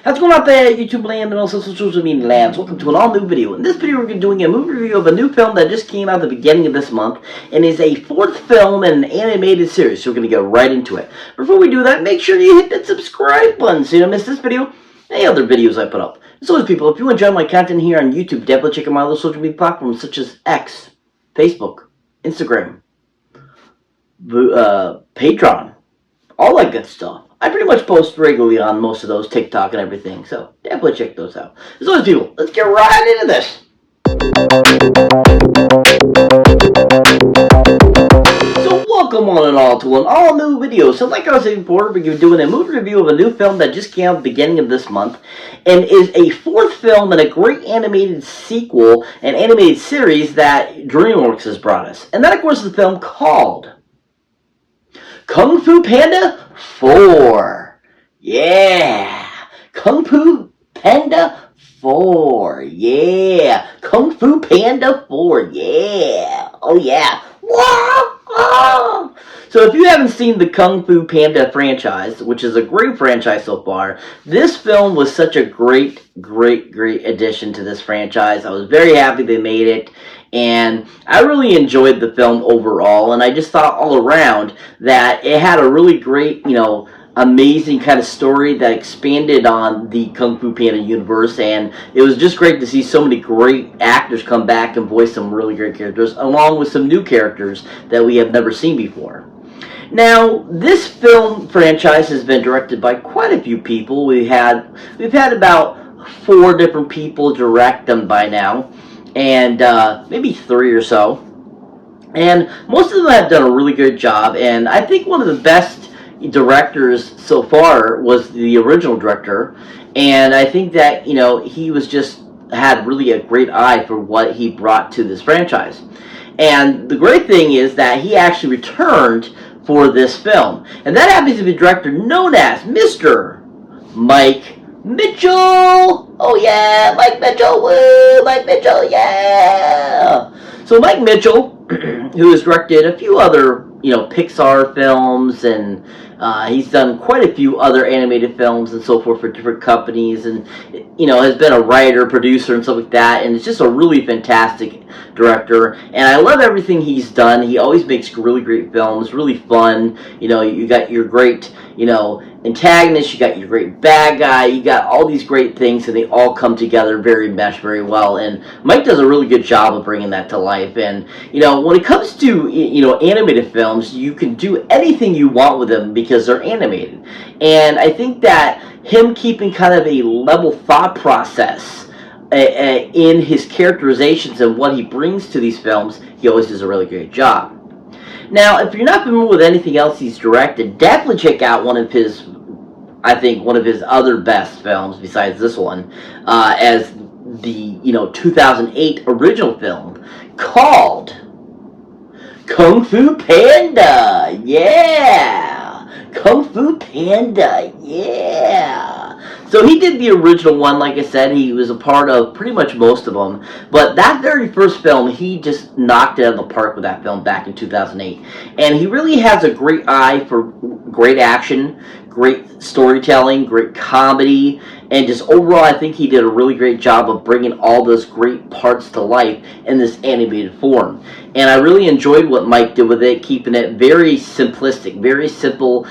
How's it going out there, YouTube land and also social media lands? Welcome to an all-new video. In this video, we're doing a movie review of a new film that just came out at the beginning of this month and is a fourth film in an animated series, so we're going to get right into it. Before we do that, make sure you hit that subscribe button so you don't miss this video and any other videos I put up. As always, people, if you enjoy my content here on YouTube, definitely check out my other social media platforms such as X, Facebook, Instagram, Patreon, all that good stuff. I pretty much post regularly on most of those, TikTok and everything, so definitely check those out. As always, people, let's get right into this. So welcome one and all to an all-new video. So like I was saying before, we're doing a movie review of a new film that just came out at the beginning of this month and is a fourth film in a great animated sequel, an animated series that DreamWorks has brought us. And that, of course, is the film called Kung Fu Panda 4. Yeah. Kung Fu Panda 4. Yeah. Kung Fu Panda 4. Yeah. Oh, yeah. Whoa. So if you haven't seen the Kung Fu Panda franchise, which is a great franchise so far, this film was such a great addition to this franchise. I was very happy they made it. And I really enjoyed the film overall, and I just thought all around that it had a really great, amazing kind of story that expanded on the Kung Fu Panda universe, and it was just great to see so many great actors come back and voice some really great characters, along with some new characters that we have never seen before. Now, this film franchise has been directed by quite a few people. We've had about 4 different people direct them by now. And maybe 3 or so. And most of them have done a really good job, and I think one of the best directors so far was the original director, and I think that, he was just had really a great eye for what he brought to this franchise. And the great thing is that he actually returned for this film, and that happens to be a director known as Mr. Mike Mitchell! Oh yeah, Mike Mitchell, woo! Mike Mitchell, yeah! So Mike Mitchell, who has directed a few other, Pixar films, and he's done quite a few other animated films and so forth for different companies, and, has been a writer, producer, and stuff like that, and it's just a really fantastic director, and I love everything he's done. He always makes really great films, really fun. You got your great, antagonist, you got your great bad guy, you got all these great things, and they all come together meshed very well, and Mike does a really good job of bringing that to life. And when it comes to animated films, you can do anything you want with them because they're animated, and I think that him keeping kind of a level thought process in his characterizations and what he brings to these films, he always does a really great job. Now, if you're not familiar with anything else he's directed, definitely check out one of his other best films besides this one, as the 2008 original film called Kung Fu Panda. Yeah, Kung Fu Panda. Yeah. So he did the original one, like I said. He was a part of pretty much most of them. But that very first film, he just knocked it out of the park with that film back in 2008. And he really has a great eye for great action, great storytelling, great comedy, and just overall, I think he did a really great job of bringing all those great parts to life in this animated form. And I really enjoyed what Mike did with it, keeping it very simplistic, very simple,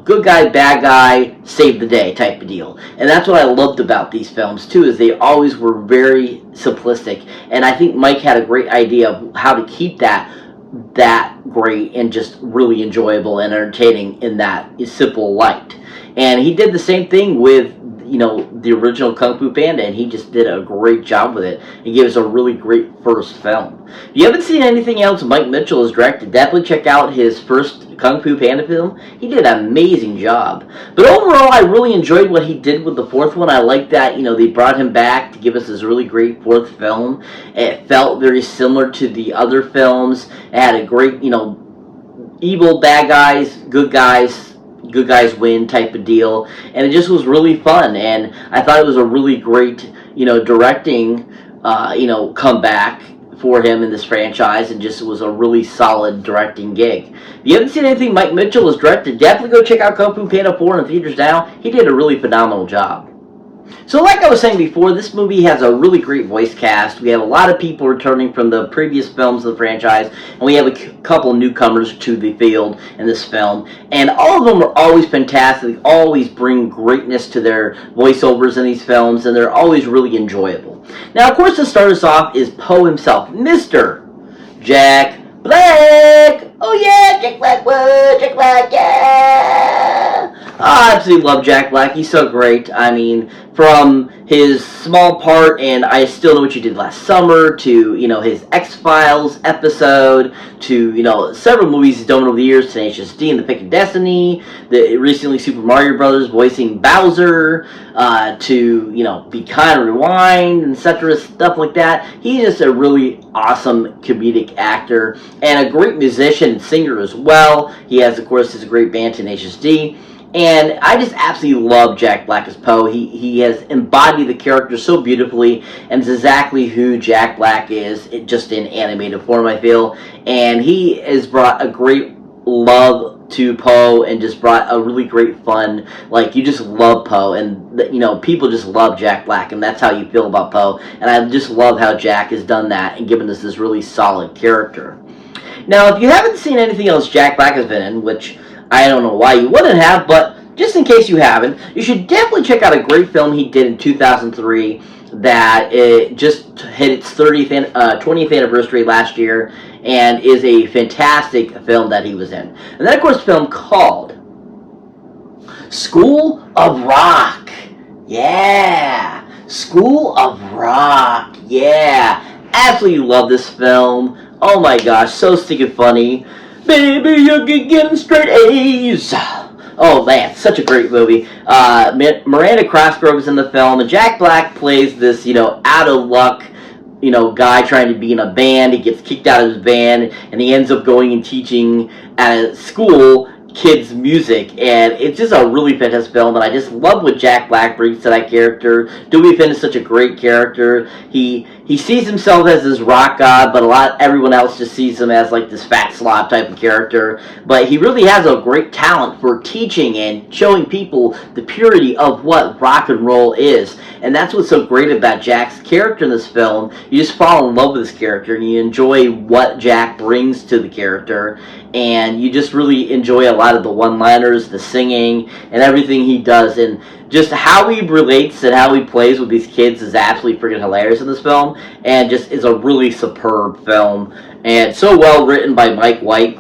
good guy, bad guy, save the day type of deal. And that's what I loved about these films, too, is they always were very simplistic. And I think Mike had a great idea of how to keep that great and just really enjoyable and entertaining in that simple light. And he did the same thing with the original Kung Fu Panda, and he just did a great job with it. He gave us a really great first film. If you haven't seen anything else Mike Mitchell has directed, definitely check out his first Kung Fu Panda film. He did an amazing job. But overall, I really enjoyed what he did with the fourth one. I like that, they brought him back to give us this really great fourth film. It felt very similar to the other films. It had a great, evil bad guys, good guys win type of deal, and it just was really fun, and I thought it was a really great, directing, comeback for him in this franchise, and just was a really solid directing gig. If you haven't seen anything Mike Mitchell has directed, definitely go check out Kung Fu Panda 4 in the theaters now. He did a really phenomenal job. So like I was saying before, this movie has a really great voice cast. We have a lot of people returning from the previous films of the franchise, and we have a couple newcomers to the field in this film. And all of them are always fantastic. They always bring greatness to their voiceovers in these films, and they're always really enjoyable. Now, of course, to start us off is Poe himself, Mr. Jack Black. Oh yeah, Jack Black, whoa, Jack Black, yeah. I absolutely love Jack Black. He's so great. I mean, from his small part in I Still Know What You Did Last Summer to, his X-Files episode to, several movies he's done over the years, Tenacious D and The Pick of Destiny, the recently Super Mario Brothers voicing Bowser, to, Be Kind, Rewind, etc., stuff like that. He's just a really awesome comedic actor and a great musician and singer as well. He has, of course, his great band Tenacious D. And I just absolutely love Jack Black as Poe. He has embodied the character so beautifully, and is exactly who Jack Black is, just in animated form, I feel. And he has brought a great love to Poe, and just brought a really great fun, like, you just love Poe, and, people just love Jack Black, and that's how you feel about Poe. And I just love how Jack has done that, and given us this really solid character. Now, if you haven't seen anything else Jack Black has been in, which I don't know why you wouldn't have, but just in case you haven't, you should definitely check out a great film he did in 2003 that it just hit its 20th anniversary last year, and is a fantastic film that he was in. And then, of course, a film called School of Rock. Yeah! School of Rock. Yeah! Absolutely love this film. Oh my gosh, so stinking funny. Baby, you can get them straight A's. Oh man, such a great movie. Miranda Cosgrove's in the film, and Jack Black plays this, out of luck, guy trying to be in a band. He gets kicked out of his band, and he ends up going and teaching at a school kids music, and it's just a really fantastic film, and I just love what Jack Black brings to that character. Dewey Finn is such a great character. He sees himself as this rock god, but everyone else just sees him as like this fat slob type of character. But he really has a great talent for teaching and showing people the purity of what rock and roll is. And that's what's so great about Jack's character in this film. You just fall in love with this character, and you enjoy what Jack brings to the character, and you just really enjoy a lot of the one-liners, the singing, and everything he does, and just how he relates and how he plays with these kids is absolutely freaking hilarious in this film, and just is a really superb film, and so well written by Mike White,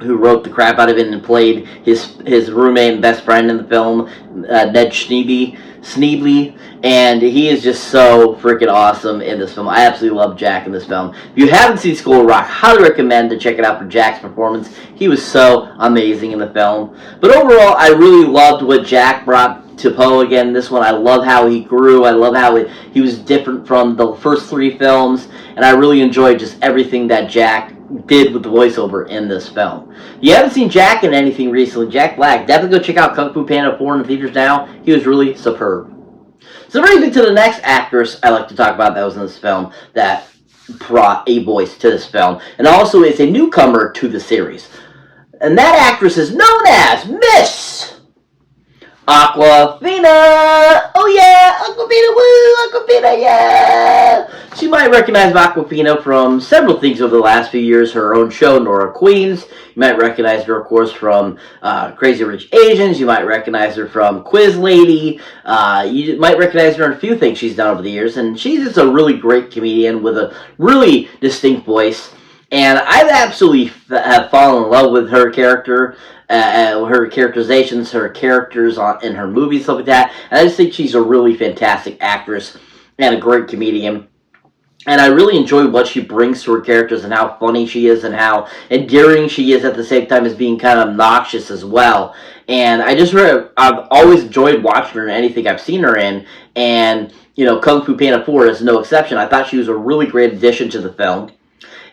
who wrote the crap out of it and played his roommate and best friend in the film, Ned Schneebly, and he is just so freaking awesome in this film. I absolutely love Jack in this film. If you haven't seen School of Rock, highly recommend to check it out for Jack's performance. He was so amazing in the film. But overall, I really loved what Jack brought to Poe again. This one, I love how he grew. I love how he was different from the first three films, and I really enjoyed just everything that Jack did with the voiceover in this film. If you haven't seen Jack in anything recently, Jack Black, definitely go check out Kung Fu Panda 4 in the theaters now. He was really superb. So that brings me to the next actress I like to talk about that was in this film that brought a voice to this film, and also is a newcomer to the series. And that actress is known as Miss Awkwafina! Oh yeah! Awkwafina, woo! Awkwafina, yeah! So you might recognize Awkwafina from several things over the last few years. Her own show, Nora Queens. You might recognize her, of course, from Crazy Rich Asians. You might recognize her from Quiz Lady. You might recognize her in a few things she's done over the years. And she's just a really great comedian with a really distinct voice. And I've absolutely have fallen in love with her character. Her characterizations, her characters in her movies, stuff like that. And I just think she's a really fantastic actress and a great comedian. And I really enjoy what she brings to her characters and how funny she is and how endearing she is at the same time as being kind of obnoxious as well. And I've always enjoyed watching her in anything I've seen her in. And, Kung Fu Panda 4 is no exception. I thought she was a really great addition to the film.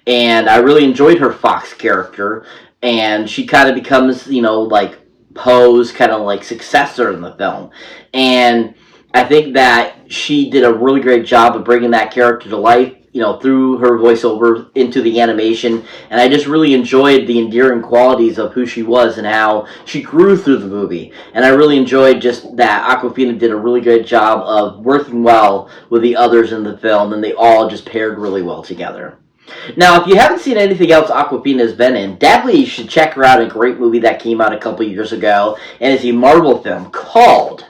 And I really enjoyed her Fox character. And she kind of becomes, like Poe's kind of like successor in the film. And I think that she did a really great job of bringing that character to life through her voiceover into the animation, and I just really enjoyed the endearing qualities of who she was and how she grew through the movie. And I really enjoyed just that Awkwafina did a really good job of working well with the others in the film, and they all just paired really well together. Now, if you haven't seen anything else Awkwafina has been in, definitely you should check her out. A great movie that came out a couple years ago, and it's a Marvel film called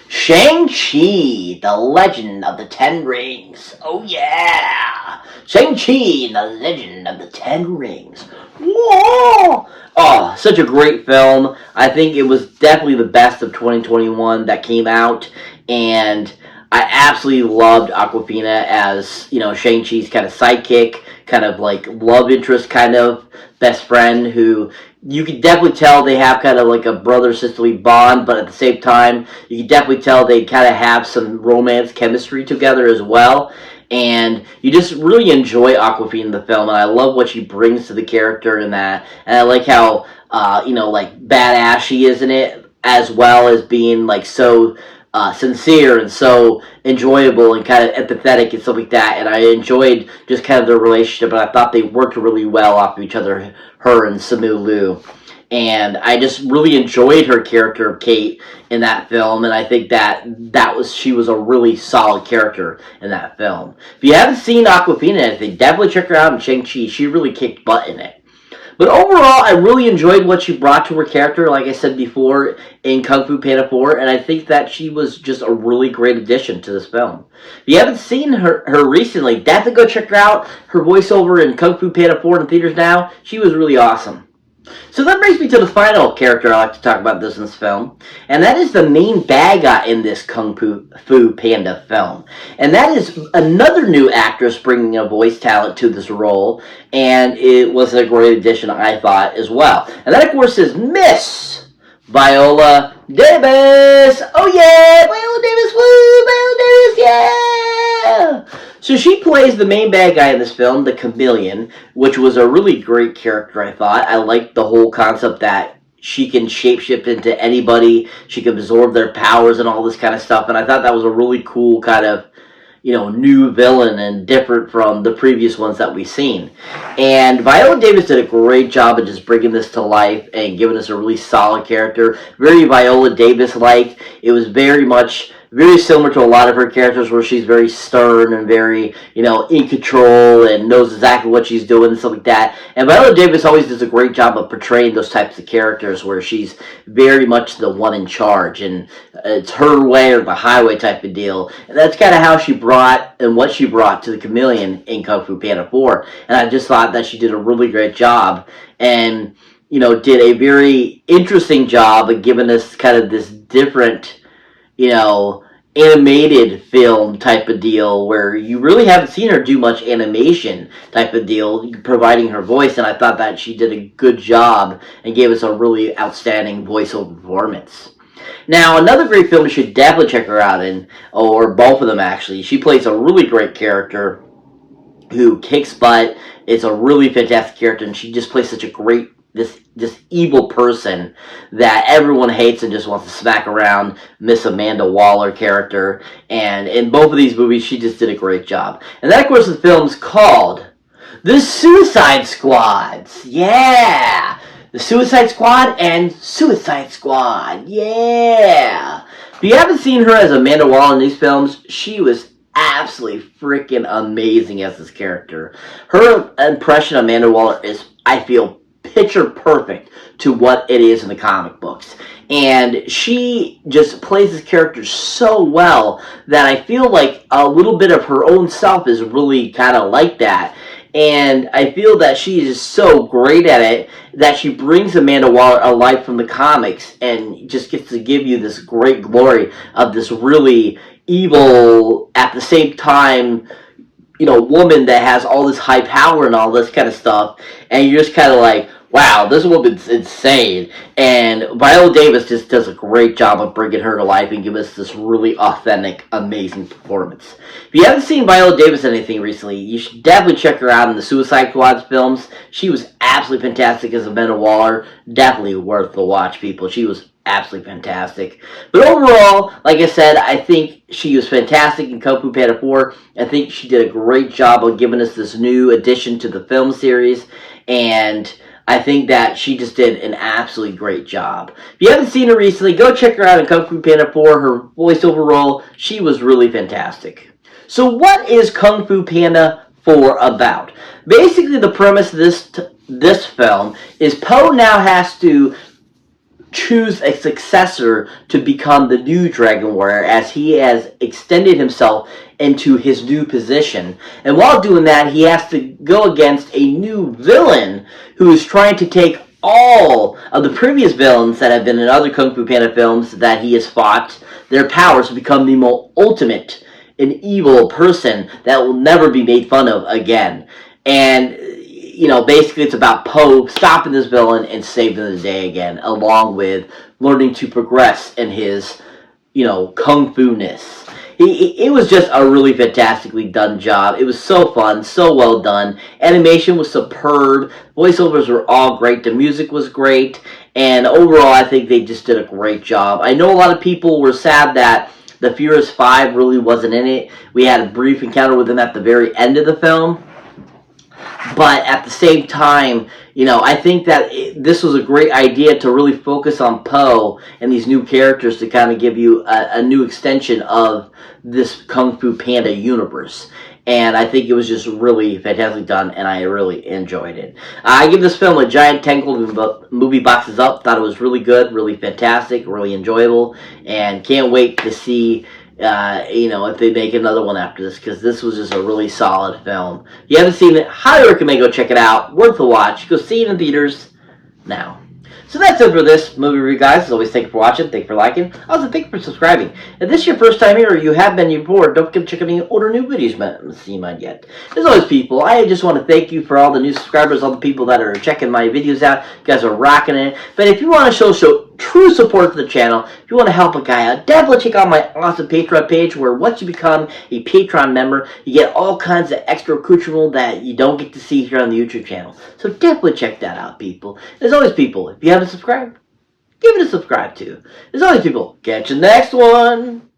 Shang-Chi, the Legend of the Ten Rings. Oh yeah! Shang-Chi, the Legend of the Ten Rings. Whoa! Oh, such a great film. I think it was definitely the best of 2021 that came out, and I absolutely loved Awkwafina as, Shang-Chi's kind of sidekick, kind of like love interest, kind of best friend, who you could definitely tell they have kind of like a brother-sisterly bond, but at the same time, you can definitely tell they kind of have some romance chemistry together as well. And you just really enjoy Awkwafina in the film, and I love what she brings to the character in that. And I like how, like badass she is in it, as well as being like so sincere and so enjoyable and kind of empathetic and stuff like that. And I enjoyed just kind of their relationship, and I thought they worked really well off of each other, her and Simu Liu. And I just really enjoyed her character of Kate in that film, and I think she was a really solid character in that film. If you haven't seen Awkwafina, I think definitely check her out in Shang-Chi. She really kicked butt in it. But overall, I really enjoyed what she brought to her character, like I said before, in Kung Fu Panda 4, and I think that she was just a really great addition to this film. If you haven't seen her recently, definitely go check her out. Her voiceover in Kung Fu Panda 4 in theaters now, she was really awesome. So that brings me to the final character I like to talk about in this film, and that is the main bad guy in this Kung Fu Panda film. And that is another new actress bringing a voice talent to this role, and it was a great addition, I thought, as well. And that, of course, is Miss Viola Davis! Oh yeah! Viola Davis, woo! Viola Davis, yeah! So she plays the main bad guy in this film, the Chameleon, which was a really great character, I thought. I liked the whole concept that she can shapeshift into anybody, she can absorb their powers and all this kind of stuff, and I thought that was a really cool kind of, new villain and different from the previous ones that we've seen. And Viola Davis did a great job of just bringing this to life and giving us a really solid character. Very Viola Davis-like. It was very similar to a lot of her characters where she's very stern and very, in control and knows exactly what she's doing and stuff like that. And Viola Davis always does a great job of portraying those types of characters where she's very much the one in charge and it's her way or the highway type of deal. And that's kind of how she brought and what she brought to the Chameleon in Kung Fu Panda 4. And I just thought that she did a really great job and, did a very interesting job of giving us kind of this different, animated film type of deal where you really haven't seen her do much animation type of deal, providing her voice, and I thought that she did a good job and gave us a really outstanding voiceover performance. Now, another great film you should definitely check her out in, or both of them actually. She plays a really great character who kicks butt. It's a really fantastic character, and she just plays such a great this evil person that everyone hates and just wants to smack around, Miss Amanda Waller character. And in both of these movies, she just did a great job. And that, of course, the film's called The Suicide Squads. Yeah! The Suicide Squad and Suicide Squad. Yeah! If you haven't seen her as Amanda Waller in these films, she was absolutely freaking amazing as this character. Her impression of Amanda Waller is, I feel, picture perfect to what it is in the comic books. And she just plays this character so well that I feel like a little bit of her own self is really kind of like that. And I feel that she is so great at it that she brings Amanda Waller alive from the comics and just gets to give you this great glory of this really evil, at the same time, woman that has all this high power and all this kind of stuff. And you're just kind of like, wow, this woman's insane. And Viola Davis just does a great job of bringing her to life and giving us this really authentic, amazing performance. If you haven't seen Viola Davis in anything recently, you should definitely check her out in the Suicide Squad films. She was absolutely fantastic as Amanda Waller. Definitely worth the watch, people. She was absolutely fantastic. But overall, like I said, I think she was fantastic in Kung Fu Panda 4. I think she did a great job of giving us this new addition to the film series, and I think that she just did an absolutely great job. If you haven't seen her recently, go check her out in Kung Fu Panda 4. Her voiceover role, she was really fantastic. So what is Kung Fu Panda 4 about? Basically, the premise of this film is Po now has to choose a successor to become the new Dragon Warrior, as he has extended himself into his new position. And while doing that, he has to go against a new villain who is trying to take all of the previous villains that have been in other Kung Fu Panda films that he has fought, their powers to become the most ultimate and evil person that will never be made fun of again. And basically it's about Po stopping this villain and saving the day again, along with learning to progress in his, kung fu-ness. It was just a really fantastically done job. It was so fun, so well done. Animation was superb. Voiceovers were all great. The music was great. And overall, I think they just did a great job. I know a lot of people were sad that the Furious 5 really wasn't in it. We had a brief encounter with them at the very end of the film. But at the same time, I think that this was a great idea to really focus on Po and these new characters to kind of give you a new extension of this Kung Fu Panda universe. And I think it was just really fantastically done, and I really enjoyed it. I give this film a giant 10 movie boxes up. Thought it was really good, really fantastic, really enjoyable, and can't wait to see if they make another one after this, because this was just a really solid film. If you haven't seen it, highly recommend go check it out. Worth a watch. Go see it in theaters now. So that's it for this movie review, guys. As always, thank you for watching. Thank you for liking. Also, thank you for subscribing. If this is your first time here, or you have been here before, don't forget to check out any older new videos you haven't seen mine yet. As always, people, I just want to thank you for all the new subscribers, all the people that are checking my videos out. You guys are rocking it. But if you want to show true support for the channel, if you want to help a guy out, definitely check out my awesome Patreon page, where once you become a Patreon member, you get all kinds of extra accoutrement that you don't get to see here on the YouTube channel. So definitely check that out, people. As always, people, if you haven't subscribed, give it a subscribe too. As always, people, catch you next one.